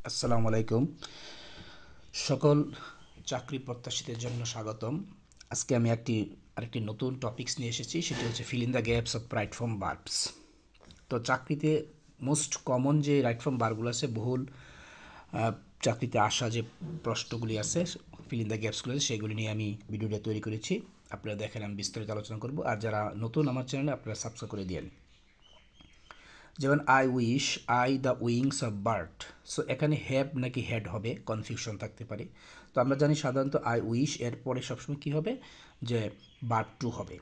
আসসালামু আলাইকুম। সকল চাকরি প্রত্যাশীদের জন্য স্বাগতম। আজকে আমি আরেকটি নতুন টপিকস নিয়ে এসেছি, সেটি হচ্ছে fill in the gaps of right form verbs. তো চাকরিতে মোস্ট কমন যে রাইট ফর্ম ভার্বগুলো আছে, বহুল চাকরিতে আসা যে প্রশ্নগুলি আছে, ফিল ইন দ্য গ্যাপসগুলো আছে, সেগুলি নিয়ে আমি ভিডিওটা তৈরি করেছি। আপনারা দেখেন, আমি বিস্তারিত আলোচনা করব। আর যারা নতুন আমার চ্যানেলে, আপনারা সাবস্ক্রাইব করে দিন। যেমন I wish I the wings of bird. So এখানে হ্যাভ নাকি হ্যাড হবে, কনফিউশন থাকতে পারে। তো আমরা জানি সাধারণত আই উইশ এর পরে সবসময় কী হবে, যে ভার্ব টু হবে।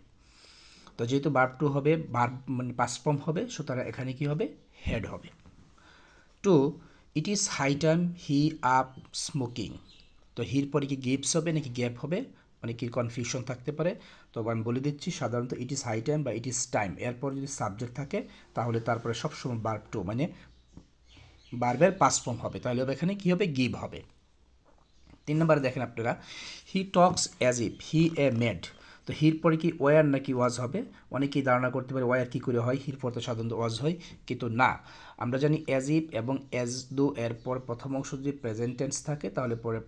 তো যেহেতু ভার্ব টু হবে, ভার্ব মানে পাস্ট ফর্ম হবে, সুতরাং এখানে কী হবে, হ্যাড হবে। To, it is high time he up smoking. তো হির পরে কি গিভস হবে নাকি গ্যাপ হবে, অনেকের কনফিউশন থাকতে পারে। তো আমি বলে দিচ্ছি, সাধারণত ইট ইজ হাই টাইম বা ইট ইজ টাইম এরপর যদি সাবজেক্ট থাকে, তাহলে তারপরে সবসময় ভার্ব টু মানে ভার্বের পাস্ট ফর্ম হবে, তাহলে এখানে কী হবে, গিভ হবে। 3 নম্বরে দেখেন আপনারা, he talks as if he a mad. তো হির পরে কি ওয়ার নাকি ওয়াজ হবে। অনেকেই ধারণা করতে পারে ওয়ার কী করে হয়, হির পর তো সাধারণত ওয়াজ হয়, কিন্তু না। আমরা জানি অ্যাজ ইফ এবং অ্যাজ দো এর পর প্রথম অংশ যদি প্রেজেন্ট টেন্স থাকে, তাহলে পরে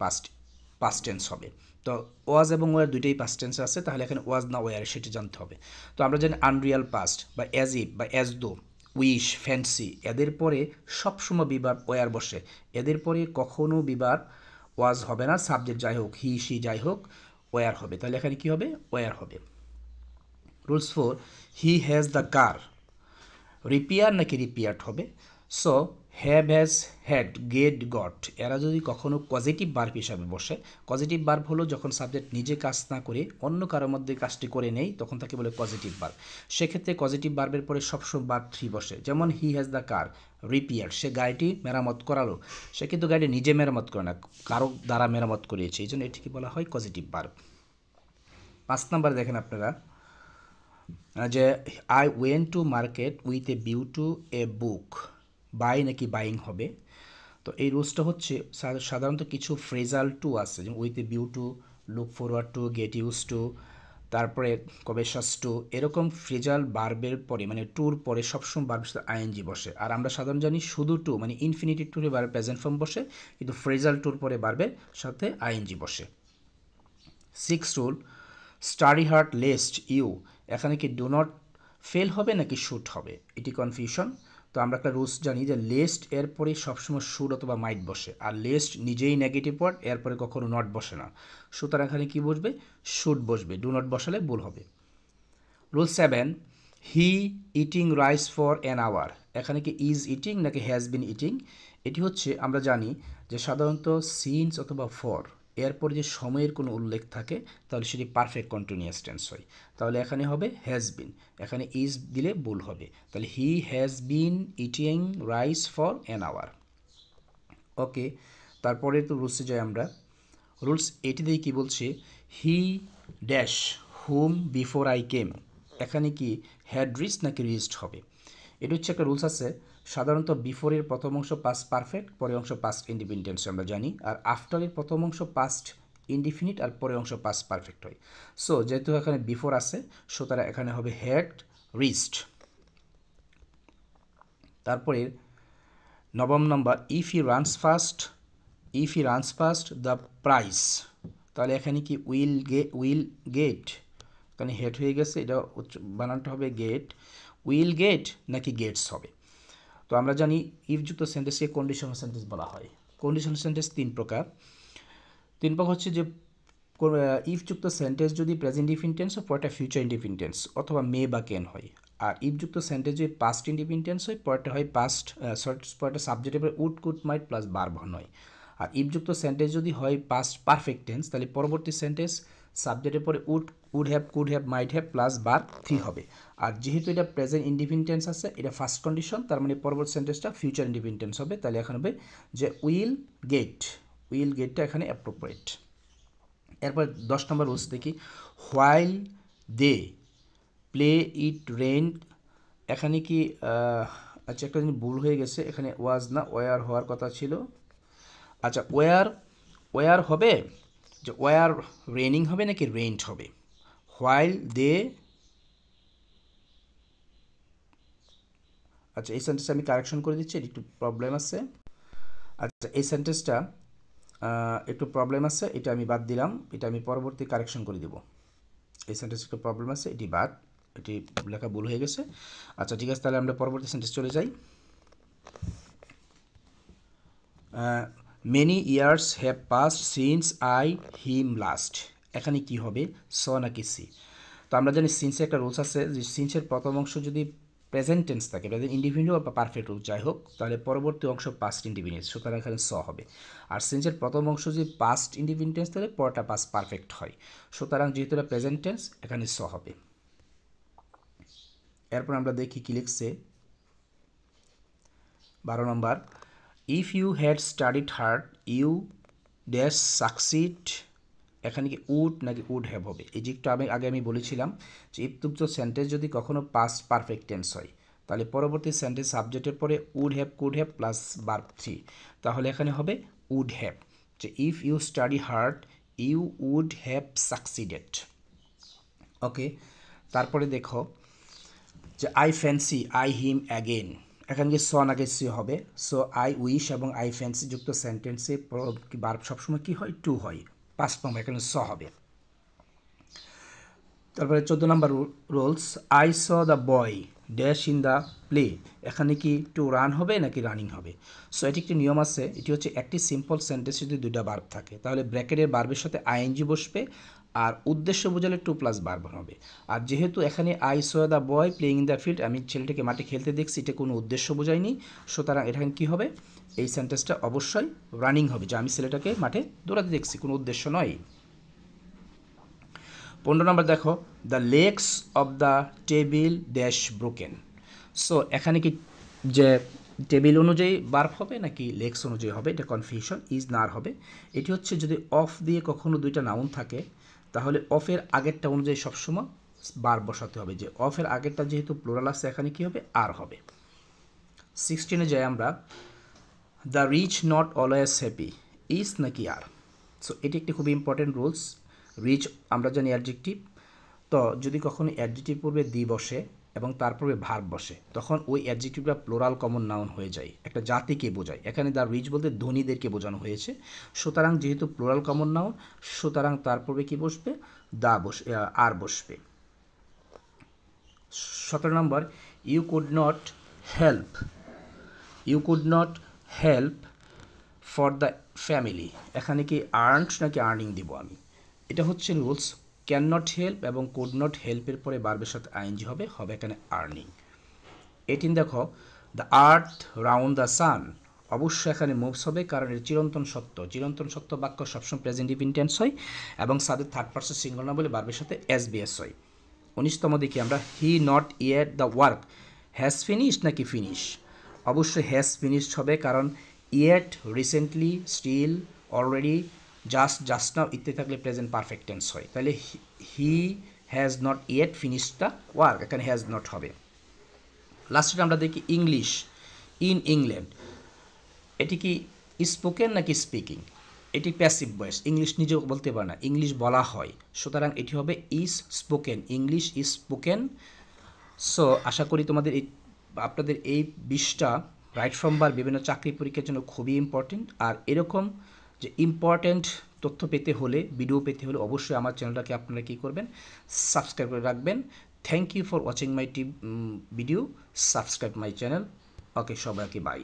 পাস্ট টেন্স হবে। তো ওয়াজ এবং ওয়ার দুইটাই পাস্ট টেন্স আছে, তাহলে এখানে ওয়াজ না ওয়ার সেটি জানতে হবে। তো আমরা জানি আনরিয়াল পাস্ট বা অ্যাজ ইফ বা অ্যাজ দো, উইশ, ফ্যান্সি, এদের পরে সবসময় বিভার ওয়ার বসে। এদের পরে কখনো বিভার ওয়াজ হবে না, সাবজেক্ট যাই হোক, হি সি যাই হোক, ওয়ার হবে। তাহলে এখানে কী হবে, ওয়ার হবে। Rules 4, he has the car. Repair নাকি রিপেয়ার্ড হবে। So have, has, had, get, got এরা যদি কখনো পজিটিভ ভার্ব হিসাবে বসে, পজিটিভ ভার্ব হলো যখন সাবজেক্ট নিজে কাজ না করে অন্য কারোর মধ্যে কাজটি করে নেই, তখন তাকে বলে পজিটিভ ভার্ব। সেক্ষেত্রে পজিটিভ ভার্বের পরে সবসময় ভার্ব থ্রি বসে। যেমন he has the car repair, সে গাড়িটি মেরামত করালো। সে কিন্তু গাড়ি নিজে মেরামত করে না, কারো দ্বারা মেরামত করিয়েছে, এই জন্য এটিকে বলা হয় পজিটিভ ভার্ব। 5 নম্বর দেখেন আপনারা, যে I went to market with a view to a book. Buy নাকি বাইং হবে। তো এই রুলসটা হচ্ছে, সাধারণত কিছু ফ্রেজাল টু আছে, যেমন with a view to, look forward to, get use to, তারপরে কবেশাস টু, এরকম ফ্রেজাল বার্বের পরে মানে টুর পরে সবসময় বার্বের সাথে আইএনজি বসে। আর আমরা সাধারণ জানি শুধু টু মানে ইনফিনিটিভ টুরে বার্বের প্রেজেন্ট ফর্ম বসে, কিন্তু ফ্রেজাল টুর পরে বার্বের সাথে আইএনজি বসে। 6 rule, study hard lest you. এখানে কি ডু নট ফেল হবে নাকি শুট হবে, এটি কনফিউশন। তো আমরা একটা রুলস জানি যে লেস্ট এরপরে সবসময় শুড অথবা মাইট বসে, আর লেস্ট নিজেই নেগেটিভ ওয়ার্ড, এরপরে কখনো নট বসে না। সুতরাং এখানে কি বসবে, শুড বসবে, ডু নট বসালে ভুল হবে। Rule 7, he eating rice for an hour. এখানে কি ইজ ইটিং নাকি হ্যাজ বিন ইটিং। এটি হচ্ছে, আমরা জানি যে সাধারণত সিন্স অথবা ফর এরপরে যে সময়ের কোনো উল্লেখ থাকে, তাহলে সেটি পারফেক্ট কন্টিনিউয়াস টেন্স হয়। তাহলে এখানে হবে হ্যাজ বিন, এখানে ইজ দিলে ভুল হবে। তাহলে he has been eating rice for an hour. Okay, তারপরে তো রুলসে যাই আমরা। রুলস 8 দিয়ে কী বলছে, he dash hmm before I came. এখানে কি হ্যাড রিস্ট নাকি রিস্ট হবে। এটা হচ্ছে একটা রুলস আছে, সাধারণত বিফোরের প্রথম অংশ পাস্ট পারফেক্ট, পরের অংশ পাস্ট ইন্ডিপেন্ডেন্স আমরা জানি, আর আফটারের প্রথম অংশ পাস্ট ইনডিফিনিট আর পরের অংশ পাস্ট পারফেক্ট হয়। সো যেহেতু এখানে বিফোর আছে, সুতরাং এখানে হবে হ্যাড রিস্ট। তারপরে 9 নম্বর, if he runs fast the price. তাহলে এখানে কি উইল গেট, এখানে হেড হয়ে গেছে, এটা বানানটা হবে গেট, উইল গেট নাকি গেটস হবে। তো আমরা জানি ইফযুক্ত সেন্টেন্সকে কন্ডিশনাল সেন্টেন্স বলা হয়। কন্ডিশনাল সেন্টেন্স তিন প্রকার হচ্ছে যে, ইফযুক্ত সেন্টেন্স যদি প্রেজেন্ট ইনডিফিনিট হয়, পরেরটা ফিউচার ইনডিফিনিট অথবা মে বা ক্যান হয়। আর ইফযুক্ত সেন্টেন্স যদি পাস্ট ইনডিফিনিট হয়, পরেরটা হয় পরেরটা সাবজেক্টের পরে উড, কুড, মাইট প্লাস বার হয়। আর ইফযুক্ত সেন্টেন্স যদি হয় পাস্ট পারফেক্ট টেন্স, তাহলে পরবর্তী সেন্টেন্স সাবজেক্টের পরে would have, could have, might have plus বার থ্রি হবে। আর যেহেতু এটা প্রেজেন্ট ইনডিফিনিট টেন্স আছে, এটা ফার্স্ট কন্ডিশন, তার মানে পরবর্তী সেন্টেন্সটা ফিউচার ইনডিফিনিট টেন্স হবে। তাহলে এখন হবে যে উইল গেটটা এখানে অ্যাপ্রোপ্রিয়েট। এরপর 10 নম্বর রুলস দেখি, while they play it rain. এখানে কি আচ্ছা, একটা জিনিস ভুল হয়ে গেছে, এখানে ওয়াজ না ওয়ার হওয়ার কথা ছিল। আচ্ছা, ওয়ার হবে, যে ওয়ার রেইনিং হবে নাকি রেইনড হবে। হোয়াইল দে, আচ্ছা এই সেন্টেন্সে আমি কারেকশন করে দিচ্ছি, একটু প্রবলেম আছে। আচ্ছা, এই সেন্টেন্সটা একটু প্রবলেম আছে, এটা আমি বাদ দিলাম, এটা আমি পরবর্তী কারেকশন করে দেব। এই সেন্টেন্স একটু প্রবলেম আছে, এটি বাদ, এটি লেখা ভুল হয়ে গেছে। আচ্ছা ঠিক আছে, তাহলে আমরা পরবর্তী সেন্টেন্স চলে যাই। Many years have passed since I him last. এখানে কি হবে, স নাকি সি? তো আমরা জানি সিন্সের একটা রুলস আছে যে সিন্সের প্রথম অংশ যদি প্রেজেন্ট টেন্স থাকে, প্রেজেন্ট ইন্ডিফিনিট বা পারফেক্ট রূপ যাই হোক, তাহলে পরবর্তী অংশ পাস্ট ইন্ডিফিনিট, সুতরাং এখানে স হবে। আর সিন্সের প্রথম অংশ যদি পাস্ট ইন্ডিফিনিট টেন্স তাহলে পরটা পাস্ট পারফেক্ট হয়, সুতরাং যেহেতু এটা প্রেজেন্ট টেন্স এখানে স হবে। এরপর আমরা দেখি কি লিখছে 12 নম্বর, if you had studied hard you dash succeed. এখানে কি উড নাকি উড হ্যাভ হবে? এই যে একটু আগে আমি বলেছিলাম যে ইফযুক্ত সেন্টেন্স যদি কখনো পাস্ট পারফেক্ট টেন্স হয় তাহলে পরবর্তী সেন্টেন্স সাবজেক্টের পরে would have, could have plus verb 3, তাহলে এখানে হবে উড হ্যাভ, যে if you study hard you would have succeeded. Okay, তারপরে দেখো যে I fancy I him again. এখানে কি স নাকি সি হবে? সো আই উইশ এবং আই ফ্যান্সি যুক্ত সেন্টেন্সে ভার্ব সবসময় কি হয়, টু হয়, পাস্ট ফর্ম, এখানে স হবে। তারপরে 14 নম্বর rules, I saw the boy dash in the play. এখানে কি টু রান হবে নাকি রানিং হবে? সো এটি একটি নিয়ম আছে, এটি হচ্ছে একটি সিম্পল সেন্টেন্স যদি দুইটা ভার্ব থাকে তাহলে ব্র্যাকেটের ভার্বের সাথে আইএনজি বসবে আর উদ্দেশ্য বোঝালে টু প্লাস ভার্ব হবে। আর যেহেতু এখানে I saw the boy playing in the field, আমি ছেলেটাকে মাঠে খেলতে দেখছি, এটা কোনো উদ্দেশ্য বোঝায়নি, সুতরাং এখানে কী হবে, এই সেন্টেন্সটা অবশ্যই রানিং হবে, যে আমি ছেলেটাকে মাঠে দৌড়াতে দেখছি, কোনো উদ্দেশ্য নয়। 15 নম্বর দেখো, the legs of the table dash broken. So এখানে কি যে টেবিল অনুযায়ী ভার্ব হবে নাকি লেগস অনুযায়ী হবে, এটা কনফিউশন, ইজ নার হবে। এটি হচ্ছে যদি অফ দিয়ে কখনো দুইটা নাউন থাকে তাহলে অফের আগেরটা অনুযায়ী সবসময় ভার্ব বসাতে হবে, যে অফের আগেরটা যেহেতু প্লুরাল আছে এখানে কি হবে, আর হবে। 16-এ যাই আমরা, the rich not always happy, is নাকি আর? সো এটি একটি খুবই ইম্পর্টেন্ট রুলস। রিচ আমরা জানি অ্যাডজেক্টিভ, তো যদি কখনো অ্যাডজেক্টিভ পূর্বে দি বসে এবং তার পূর্বে ভার্ব বসে তখন ওই অ্যাডজেক্টিভটা প্লোরাল কমন নাউন হয়ে যায়, একটা জাতিকে বোঝায়। এখানে দ্য রিচ বলতে ধনীদেরকে বোঝানো হয়েছে, সুতরাং যেহেতু প্লোরাল কমন নাউন সুতরাং তার পূর্বে কী বসবে, আর বসবে। 17 নম্বর, you could not help, you could not help for the family. এখানে কি আর্নড নাকি আর্নিং দিব আমি? এটা হচ্ছে রুলস, ক্যান নট হেল্প এবং কুড নট হেল্পের পরে ভার্বের সাথে আইএনজি হবে, হবে এখানে আর্নিং। 18 দেখো, the earth round the sun, অবশ্যই এখানে মুভস হবে কারণ এর চিরন্তন সত্য, চিরন্তন সত্য বাক্য সবসময় প্রেজেন্ট ইনটেন্স হয় এবং সাদের থার্ড পারসন সিঙ্গুলার না বলে ভার্বের সাথে এসবিএস হয়। 19তম দেখি আমরা, he not yet the work has finished নাকি ফিনিশ? অবশ্যই হ্যাজ ফিনিশড হবে কারণ yet, recently, still, already, just now ইত্যাদি থাকলে প্রেজেন্ট পারফেক্ট টেন্স হয়, তাহলে he has not yet finished the work, এখানে হ্যাজ নট হবে। লাস্টে আমরা দেখি ইংলিশ ইন ইংল্যান্ড, এটি কি স্পোকেন নাকি স্পিকিং? এটি প্যাসিভ ভয়েস, ইংলিশ নিজেও বলতে পারে না, ইংলিশ বলা হয়, সুতরাং এটি হবে is spoken, English is spoken. So আশা করি তোমাদের আপনাদের এই 20টা রাইট ফ্রম ভার্ব বিভিন্ন চাকরি পরীক্ষার জন্য খুবই ইম্পর্টেন্ট। আর এরকম যে ইম্পর্টেন্ট তথ্য পেতে হলে, ভিডিও পেতে হলে অবশ্যই আমার চ্যানেলটাকে আপনারা কী করবেন, সাবস্ক্রাইব করে রাখবেন। Thank you for watching my video, subscribe my channel. Okay, সবাইকে বাই।